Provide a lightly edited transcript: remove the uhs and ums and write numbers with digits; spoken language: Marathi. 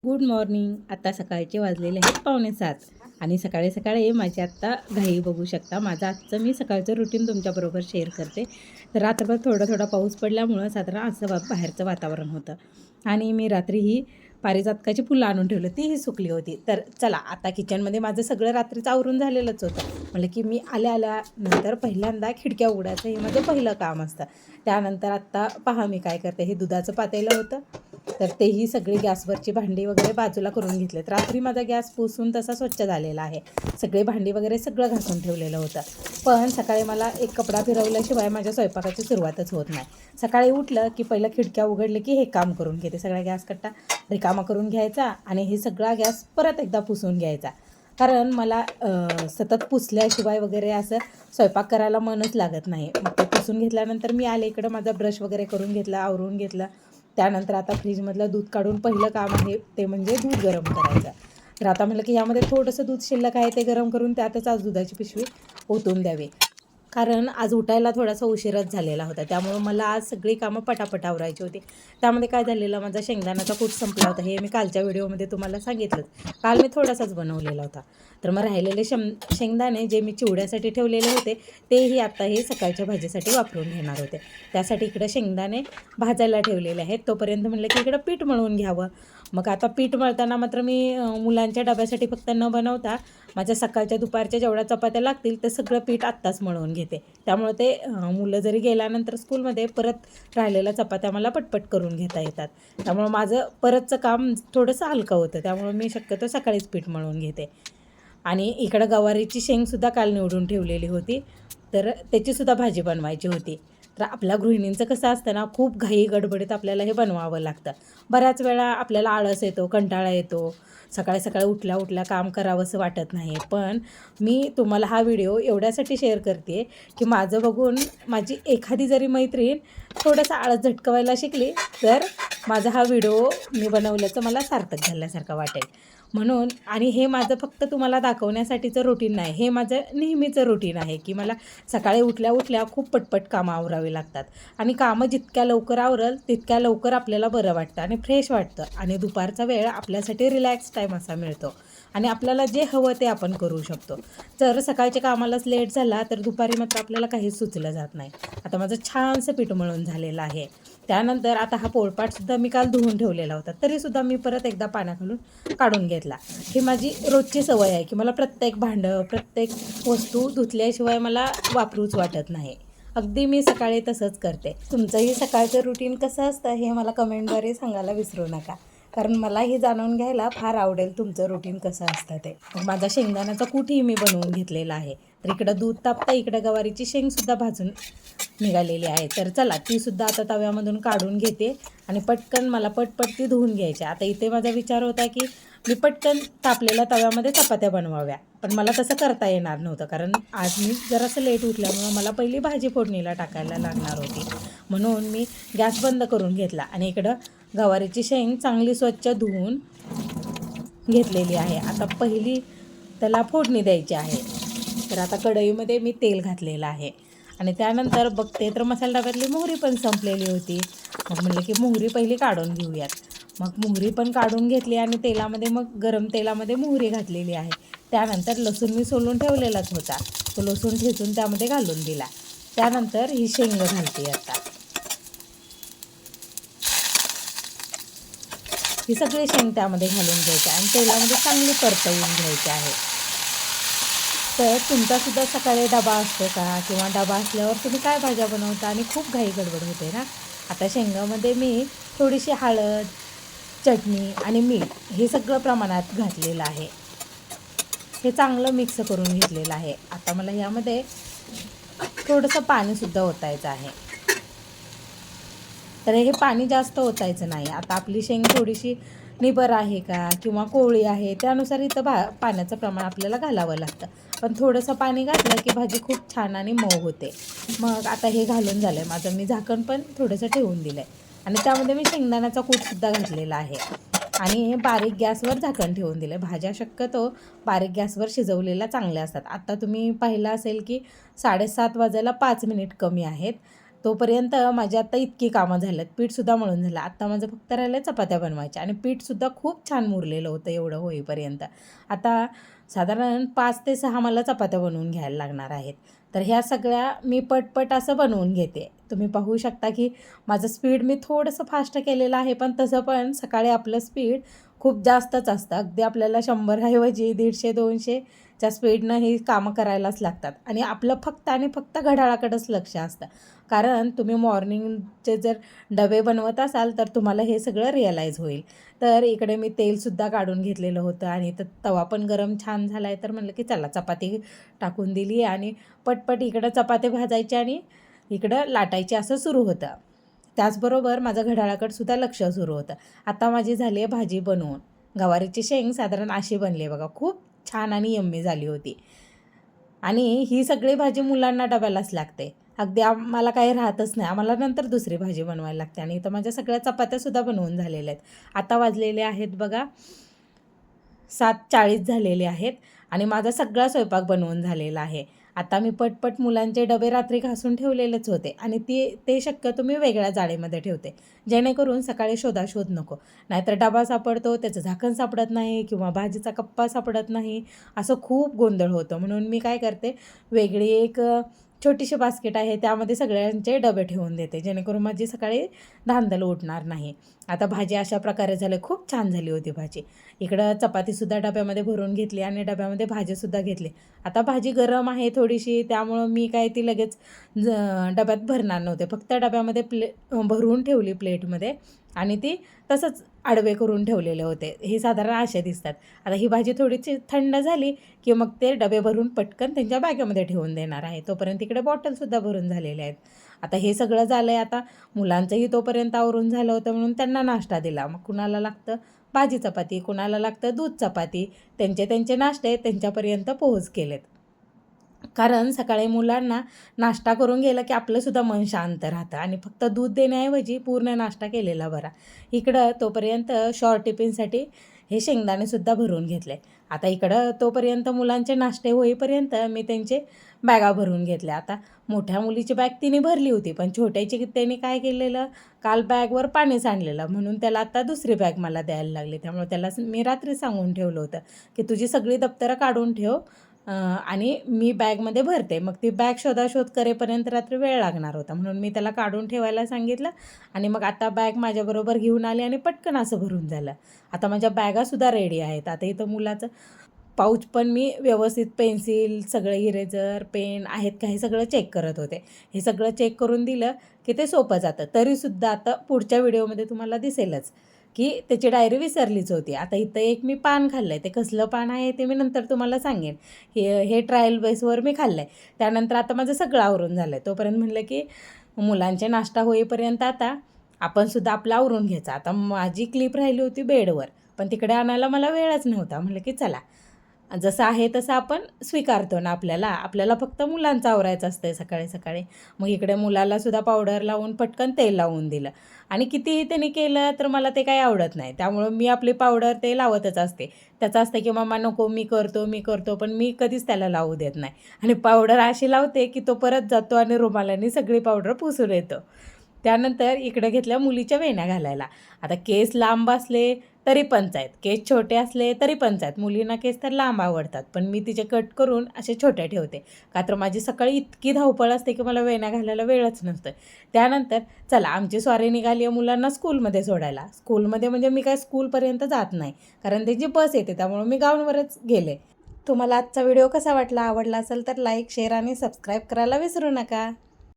Good morning. आता सकाळचे वाजलेले आहेत 6:45 आणि सकाळी सकाळी माझी आत्ता घाई बघू शकता. माझं आजचं मी सकाळचं रुटीन तुमच्याबरोबर शेअर करते. तर रात्रभर थोडा थोडा पाऊस पडल्यामुळं साधारण असं बाहेरचं वातावरण होतं आणि मी रात्री ही पारिजातकाची फुलं आणून ठेवलं, तीही सुकली होती. तर चला आता किचनमध्ये माझं सगळं रात्रीचं आवरून झालेलंच होतं. म्हटलं की मी आल्यानंतर पहिल्यांदा खिडक्या उघडायचं हे माझं पहिलं काम असतं. त्यानंतर आत्ता पहा मी काय करते. हे दुधाचं पातेलं होतं, तर तेही सगळी गॅसवरची भांडी वगैरे बाजूला करून घेतलेत. रात्री माझा गॅस पुसून तसा स्वच्छ झालेला आहे. सगळे भांडी वगैरे सगळं घासून ठेवलेलं होतं. पण सकाळी मला एक कपडा फिरवल्याशिवाय माझ्या स्वयंपाकाची सुरुवातच होत नाही. सकाळी उठलं की पहिलं खिडक्या उघडले की हे काम करून घेते. सगळा गॅस कट्टा रिकामा करून घ्यायचा आणि हे सगळा गॅस परत एकदा पुसून घ्यायचा. कारण मला सतत पुसल्याशिवाय वगैरे असं स्वयंपाक करायला मनच लागत नाही. मग ते पुसून घेतल्यानंतर मी आले इकडं, माझा ब्रश वगैरे करून घेतला, आवरून घेतलं. त्यानंतर आता फ्रीजमधलं दूध काढून पहिलं काम आहे ते म्हणजे दूध गरम करायचं. तर आता म्हटलं की यामध्ये थोडंसं दूध शिल्लक आहे ते गरम करून त्यातच आज दुधाची पिशवी ओतून द्यावी. कारण आज उठायला थोडासा उशीरच झालेला होता, त्यामुळं मला आज सगळी कामं पटापट आवरायची होती. त्यामध्ये काय झालेलं, माझा शेंगदाण्याचा कूट संपला होता. हे मी कालच्या व्हिडिओमध्ये तुम्हाला सांगितलंच. काल मी थोडासाच बनवलेला होता. तर मग राहिलेले शेंगदाणे जे मी चिवड्यासाठी ठेवलेले होते तेही आता हे सकाळच्या भाजीसाठी वापरून घेणार होते. त्यासाठी इकडं शेंगदाणे भाजायला ठेवलेले आहेत. तोपर्यंत म्हटलं की इकडं पीठ मळून घ्यावं. मग आता पीठ मळताना मात्र मी मुलांच्या डब्यासाठी फक्त न बनवता माझ्या सकाळच्या दुपारच्या जेवढ्या चपात्या लागतील ते सगळं पीठ आत्ताच मळवून घेते. त्यामुळे ते मुलं जरी गेल्यानंतर स्कूलमध्ये परत राहिलेल्या चपात्या मला पटपट करून घेता येतात. त्यामुळं माझं परतचं काम थोडंसं हलकं होतं. त्यामुळं मी शक्यतो सकाळीच पीठ मळवून घेते. आणि इकडं गवारीची शेंगसुद्धा काल निवडून ठेवलेली होती, तर त्याचीसुद्धा भाजी बनवायची होती. तर आपल्या गृहिणींचं कसं असतं ना, खूप घाई गडबडीत आपल्याला हे बनवावं लागतं. बऱ्याच वेळा आपल्याला आळस येतो, कंटाळा येतो, सकाळी सकाळी उठल्या उठल्या काम करावंसं वाटत नाही. पण मी तुम्हाला हा व्हिडिओ एवढ्यासाठी शेअर करते की माझं बघून माझी एखादी जरी मैत्रीण थोडंसं आळस झटकवायला शिकली तर माझा हा व्हिडिओ मी बनवल्याचं मला सार्थक झाल्यासारखं वाटेल. म्हणून आणि हे माझं फक्त तुम्हाला दाखवण्यासाठीचं रुटीन नाही, हे माझं नेहमीचं रुटीन आहे की मला सकाळी उठल्या उठल्या खूप पटपट कामं आवरावी लागतात. आणि कामं जितक्या लवकर आवरल तितक्या लवकर आपल्याला बरं वाटतं आणि फ्रेश वाटतं आणि दुपारचा वेळ आपल्यासाठी रिलॅक्स टाईम असा मिळतो आणि आपल्याला जे हवं ते आपण करू शकतो. जर सकाळच्या कामालाच लेट झाला तर दुपारी मात्र आपल्याला काहीच सुचलं जात नाही. आता माझं छानसं पीठ मळून झालेलं आहे. त्यानंतर आता हा पोळपाटसुद्धा मी काल धुवून ठेवलेला होता, तरीसुद्धा मी परत एकदा पाण्याखालून काढून घेतला. ही माझी रोजची सवय आहे की मला प्रत्येक भांडं, प्रत्येक वस्तू धुतल्याशिवाय मला वापरूच वाटत नाही. अगदी मी सकाळी तसंच करते. तुमचंही सकाळचं रुटीन कसं असतं हे मला कमेंटद्वारे सांगायला विसरू नका, कारण मलाही जाणून घ्यायला फार आवडेल तुमचं रुटीन कसं असतं ते. माझा शेंगदाण्याचा कूटही मी बनवून घेतलेला आहे. तर इकडं दूध तापतं, इकडं गवारीची शेंगसुद्धा भाजून निघालेली आहे. तर चला तीसुद्धा आता तव्यामधून काढून घेते आणि पटकन मला पटपट ती धुवून घ्यायची. आता इथे माझा विचार होता की मी पटकन तापलेल्या तव्यामध्ये चपात्या बनवाव्या, पण मला तसं करता येणार नव्हतं कारण आज मी जरासं लेट उठल्यामुळं मला पहिली भाजी फोडणीला टाकायला लागणार होती. म्हणून मी गॅस बंद करून घेतला आणि इकडं गवारीची शेंग चांगली स्वच्छ धुवून घेतलेली आहे. आता पहिली त्याला फोडणी द्यायची आहे. तर आता कढईमध्ये मी तेल घातलेलं आहे आणि त्यानंतर बघते तर मसाला डब्यातली मोहरी पण संपलेली होती. मग म्हटलं की मोहरी पहिली काढून घेऊयात. मग मोहरी पण काढून घेतली आणि तेलामध्ये मग गरम तेलामध्ये मोहरी घातलेली आहे. त्यानंतर लसूण मी सोलून ठेवलेलाच होता, तो लसूण ठेचून त्यामध्ये घालून दिला. त्यानंतर ही शेंग घालते. आता ही सगळी शेंग त्यामध्ये घालून घ्यायची आणि तेलामध्ये चांगली परतवून घ्यायची आहे. तर तुमचासुद्धा सकाळी डबा असतो का, किंवा डबा असल्यावर तुम्ही काय भाज्या बनवता आणि खूप घाई गडबड होते ना. आता शेंगामध्ये मी थोडीशी हळद, चटणी आणि मीठ हे सगळं प्रमाणात घातलेलं आहे. हे चांगलं मिक्स करून घेतलेलं आहे. आता मला यामध्ये थोडंसं पाणीसुद्धा ओतायचं आहे. तर हे पाणी जास्त ओतायचं नाही. आता आपली शेंग थोडीशी निबर आहे का किंवा कोवळी आहे त्यानुसार इथं पाण्याचं प्रमाण आपल्याला घालावं लागतं. पण थोडंसं पाणी घातलं की भाजी खूप छान आणि मऊ होते. मग आता हे घालून झालं आहे माझं, मी झाकण पण थोडंसं ठेवून दिलं आहे आणि त्यामध्ये मी शेंगदाण्याचा कूटसुद्धा घातलेला आहे आणि बारीक गॅसवर झाकण ठेवून दिलं आहे. भाज्या शक्यतो बारीक गॅसवर शिजवलेल्या चांगल्या असतात. आता तुम्ही पाहिलं असेल की 7:30 वाजायला 5 मिनिट कमी आहेत. तोपर्यंत माझी आता इतकी कामं झाल्यात, पीठसुद्धा मळून झालं. आत्ता माझं फक्त राहिलं चपात्या बनवायच्या आणि पीठसुद्धा खूप छान मुरलेलं होतं एवढं होईपर्यंत. आता साधारण 5 ते 6 मला चपात्या बनवून घ्यायला लागणार आहेत. तर ह्या सगळ्या मी पटपट असं बनवून घेते. तुम्ही पाहू शकता की माझं स्पीड मी थोडंसं फास्ट केलेलं आहे, पण तसं पण सकाळी आपलं स्पीड खूप जास्तच असतं. अगदी आपल्याला 100 ऐवजी 150-200च्या स्पीडनं ही कामं करायलाच लागतात आणि आपलं फक्त आणि फक्त घड्याळाकडेच लक्ष असतं. कारण तुम्ही मॉर्निंगचे जर डबे बनवत असाल तर तुम्हाला हे सगळं रिअलाईज होईल. तर इकडे मी तेलसुद्धा काढून घेतलेलं होतं आणि तवा पण गरम छान झाला आहे, तर म्हणलं की चला चपाती टाकून दिली आणि पटपट इकडं चपाती भाजायची आणि इकडं लाटायची असं सुरू होतं. त्याचबरोबर माझं घड्याळाकडंसुद्धा लक्ष सुरू होतं. आता माझी झाली आहे भाजी बनवून. गवारीची शेंग साधारण अशी बनली आहे बघा. खूप छान आणि यम्मी झाली होती. आणि ही सगळी भाजी मुलांना डब्यालाच लागते. अगदी आम्हाला काही राहतच नाही. आम्हाला नंतर दुसरी भाजी बनवायला लागते आणि इथं माझ्या सगळ्या चपात्यासुद्धा बनवून झालेल्या आहेत. आता वाजलेले आहेत बघा 7:40 झालेले आहेत आणि माझा सगळा स्वयंपाक बनवून झालेला आहे. आता मी पटपट मुलांचे डबे रात्री घासून ठेवलेलेच होते आणि ते शक्यतो मी वेगळ्या जाळीमध्ये ठेवते, जेणेकरून सकाळी शोधाशोध नको. नाहीतर डबा सापडतो, त्याचं झाकण सापडत नाही किंवा भाजीचा कप्पा सापडत नाही, असं खूप गोंधळ होतं. म्हणून मी काय करते, वेगळी एक छोटीशी बास्केट आहे, त्यामध्ये सगळ्यांचे डबे ठेवून देते, जेणेकरून माझी सकाळी धांदल उडणार नाही. आता भाजी अशा प्रकारे झाली. खूप छान झाली होती भाजी. इकडं चपातीसुद्धा डब्यामध्ये भरून घेतली आणि डब्यामध्ये भाजीसुद्धा घेतली. आता भाजी गरम आहे थोडीशी, त्यामुळं मी काय ती लगेच डब्यात भरणार नव्हते. फक्त डब्यामध्ये भरून ठेवली प्लेटमध्ये आणि ती तसंच आडवे करून ठेवलेले होते. हे साधारण असे दिसतात. आता ही भाजी थोडीशी थंड झाली की मग ते डबे भरून पटकन त्यांच्या बॅगेमध्ये ठेवून देणार आहे. तोपर्यंत इकडे बॉटलसुद्धा भरून झालेल्या आहेत. आता हे सगळं झालं आहे. आता मुलांचंही तोपर्यंत आवरून झालं होतं म्हणून त्यांना नाश्ता दिला. मग कुणाला लागतं भाजी चपाती, कुणाला लागतं दूध चपाती. त्यांचे नाश्ते त्यांच्यापर्यंत पोहोच केलेत. कारण सकाळी मुलांना नाश्ता करून गेलं की आपलंसुद्धा मन शांत राहतं आणि फक्त दूध देण्याऐवजी पूर्ण नाश्ता केलेला बरा. इकडं तोपर्यंत शॉर्ट टिफिनसाठी हे शेंगदाणेसुद्धा भरून घेतले. आता इकडं तोपर्यंत मुलांचे नाश्ते होईपर्यंत मी त्यांचे बॅगा भरून घेतल्या. आता मोठ्या मुलीची बॅग तिने भरली होती, पण छोट्याची त्यांनी काय केलेलं, काल बॅगवर पाणी सांडलेलं म्हणून त्याला आता दुसरी बॅग मला द्यायला लागली. त्यामुळे त्याला मी रात्री सांगून ठेवलं होतं की तुझी सगळी दप्तरं काढून ठेव आणि मी बॅगमध्ये भरते. मग ती बॅग शोधाशोध करेपर्यंत रात्री वेळ लागणार होता, म्हणून मी त्याला काढून ठेवायला सांगितलं आणि मग आता बॅग माझ्याबरोबर घेऊन आली आणि पटकन असं भरून झालं. आता माझ्या बॅगासुद्धा रेडी आहेत. आता इथं मुलाचं पाऊच पण मी व्यवस्थित पेन्सिल, सगळे इरेजर, पेन आहेत का हे सगळं चेक करत होते. हे सगळं चेक करून दिलं की ते सोपं जातं. तरीसुद्धा आता पुढच्या व्हिडिओमध्ये तुम्हाला दिसेलच की त्याची डायरी विसरलीच होती. आता इथं एक मी पान खाल्लं आहे. ते कसलं पान आहे ते मी नंतर तुम्हाला सांगेन. हे ट्रायल बेसवर मी खाल्लं आहे. त्यानंतर आता माझं सगळं आवरून झालं आहे. तोपर्यंत म्हणलं की मुलांचे नाश्ता होईपर्यंत आता आपणसुद्धा आपलं आवरून घ्यायचं. आता माझी क्लिप राहिली होती बेडवर, पण तिकडे आणायला मला वेळच नव्हता. म्हणलं की चला जसं आहे तसं आपण स्वीकारतो ना, आपल्याला फक्त मुलांचं आवरायचं असतं सकाळी सकाळी. मग इकडे मुलालासुद्धा पावडर लावून पटकन तेल लावून दिलं आणि कितीही त्यांनी केलं तर मला ते काही आवडत नाही. त्यामुळं मी आपली पावडर ते लावतच असते. त्याचं असतं की मम्मा नको मी करतो, पण मी कधीच त्याला लावू देत नाही आणि पावडर अशी लावते की तो परत जातो आणि रुमालाने सगळी पावडर पुसून येतो. त्यानंतर इकडे घेतल्या मुलीच्या वेण्या घालायला. आता केस लांब असले तरी पंचायत, केस छोटे असले तरी पंचायत. मुलींना केस तर लांब आवडतात, पण मी तिचे कट करून असे छोटे ठेवते. का तर माझी सकाळी इतकी धावपळ असते की मला वेण्या घालायला वेळच नसतो. त्यानंतर चला आमची स्वारी निघाली आहे मुलांना स्कूलमध्ये सोडायला. स्कूलमध्ये म्हणजे मी काय स्कूलपर्यंत जात नाही, कारण त्याची बस येते, त्यामुळं मी गाऊनवरच गेले. तुम्हाला आजचा व्हिडिओ कसा वाटला? आवडला असेल तर लाईक, शेअर आणि सबस्क्राईब करायला विसरू नका.